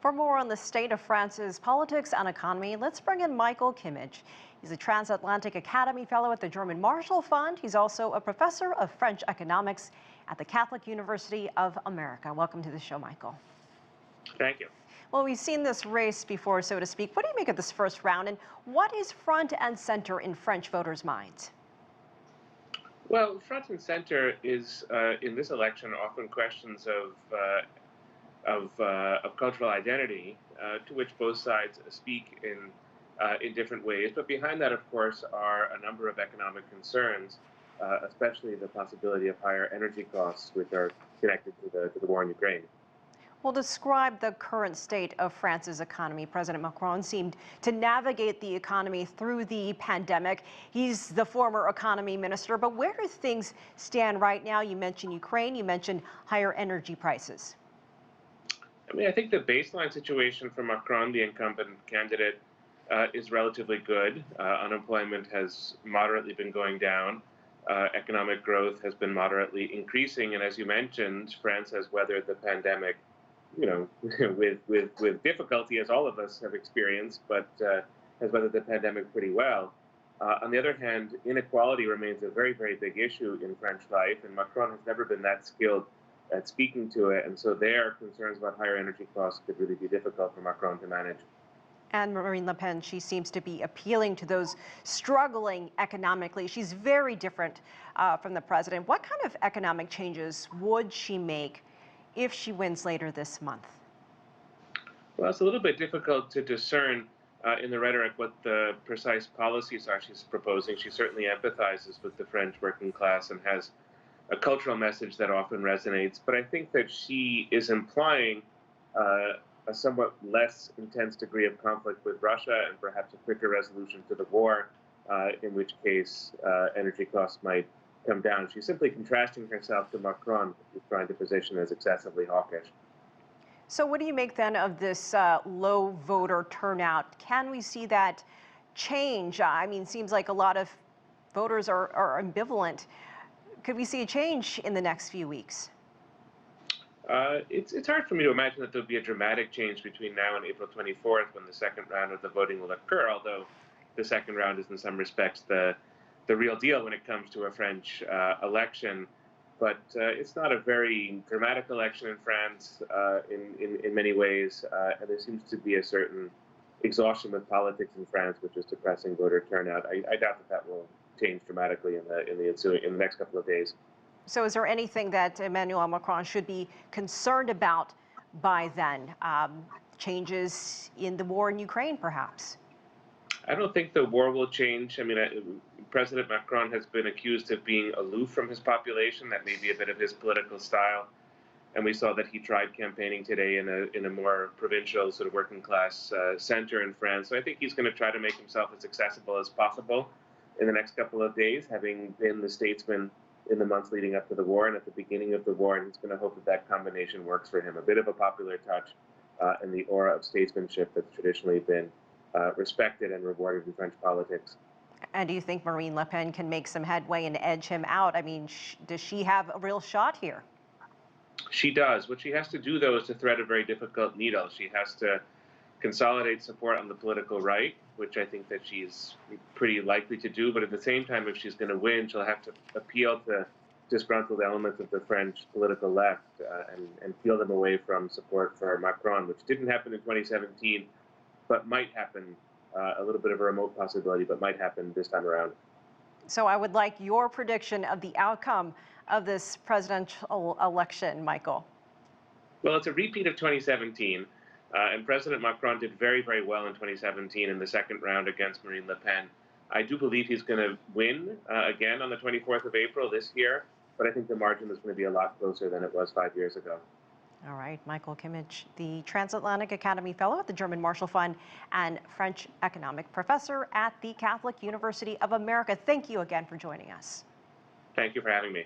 For more on the state of France's politics and economy, let's bring in Michael Kimmage. He's a Transatlantic Academy Fellow at the German Marshall Fund. He's also a professor of French economics at the Catholic University of America. Welcome to the show, Michael. Thank you. Well, we've seen this race before, so to speak. What do you make of this first round, and what is front and center in French voters' minds? Well, front and center is, in this election, often questions of cultural identity, to which both sides speak in different ways. But behind that, of course, are a number of economic concerns, especially the possibility of higher energy costs, which are connected to the war in Ukraine. Well, describe the current state of France's economy. President Macron seemed to navigate the economy through the pandemic. He's the former economy minister, but where do things stand right now? You mentioned Ukraine, you mentioned higher energy prices. I mean, I think the baseline situation for Macron, the incumbent candidate, is relatively good. Unemployment has moderately been going down. Economic growth has been moderately increasing. And as you mentioned, France has weathered the pandemic, with difficulty, as all of us have experienced, but has weathered the pandemic pretty well. On the other hand, inequality remains a very, very big issue in French life, and Macron has never been that skilled at speaking to it, and so their concerns about higher energy costs could really be difficult for Macron to manage. And Marine Le Pen, she seems to be appealing to those struggling economically. She's very different from the president. What kind of economic changes would she make if she wins later this month? Well, it's a little bit difficult to discern in the rhetoric what the precise policies are she's proposing. She certainly empathizes with the French working class and has a cultural message that often resonates. But I think that she is implying a somewhat less intense degree of conflict with Russia and perhaps a quicker resolution to the war, in which case energy costs might come down. She's simply contrasting herself to Macron, who's trying to position as excessively hawkish. So what do you make then of this low voter turnout? Can we see that change? I mean, seems like a lot of voters are ambivalent. Could we see a change in the next few weeks? It's hard for me to imagine that there'll be a dramatic change between now and April 24th, when the second round of the voting will occur, although the second round is in some respects the real deal when it comes to a French election. But it's not a very dramatic election in France in many ways, and there seems to be a certain exhaustion with politics in France, which is depressing voter turnout. I doubt that will change dramatically in the next couple of days. So is there anything that Emmanuel Macron should be concerned about by then? Changes in the war in Ukraine, perhaps? I don't think the war will change. I mean, President Macron has been accused of being aloof from his population. That may be a bit of his political style. And we saw that he tried campaigning today in a more provincial, sort of working class center in France. So I think he's going to try to make himself as accessible as possible in the next couple of days, having been the statesman in the months leading up to the war and at the beginning of the war. And he's going to hope that that combination works for him. A bit of a popular touch and the aura of statesmanship that's traditionally been respected and rewarded in French politics. And do you think Marine Le Pen can make some headway and edge him out? I mean, does she have a real shot here? She does. What she has to do, though, is to thread a very difficult needle. She has to consolidate support on the political right, which I think that she's pretty likely to do. But at the same time, if she's going to win, she'll have to appeal to disgruntled elements of the French political left and peel them away from support for Macron, which didn't happen in 2017, but might happen, a little bit of a remote possibility, but might happen this time around. So I would like your prediction of the outcome of this presidential election, Michael. Well, it's a repeat of 2017, and President Macron did very, very well in 2017 in the second round against Marine Le Pen. I do believe he's going to win again on the 24th of April this year, but I think the margin is going to be a lot closer than it was 5 years ago. All right, Michael Kimmage, the Transatlantic Academy Fellow at the German Marshall Fund and French economic professor at the Catholic University of America. Thank you again for joining us. Thank you for having me.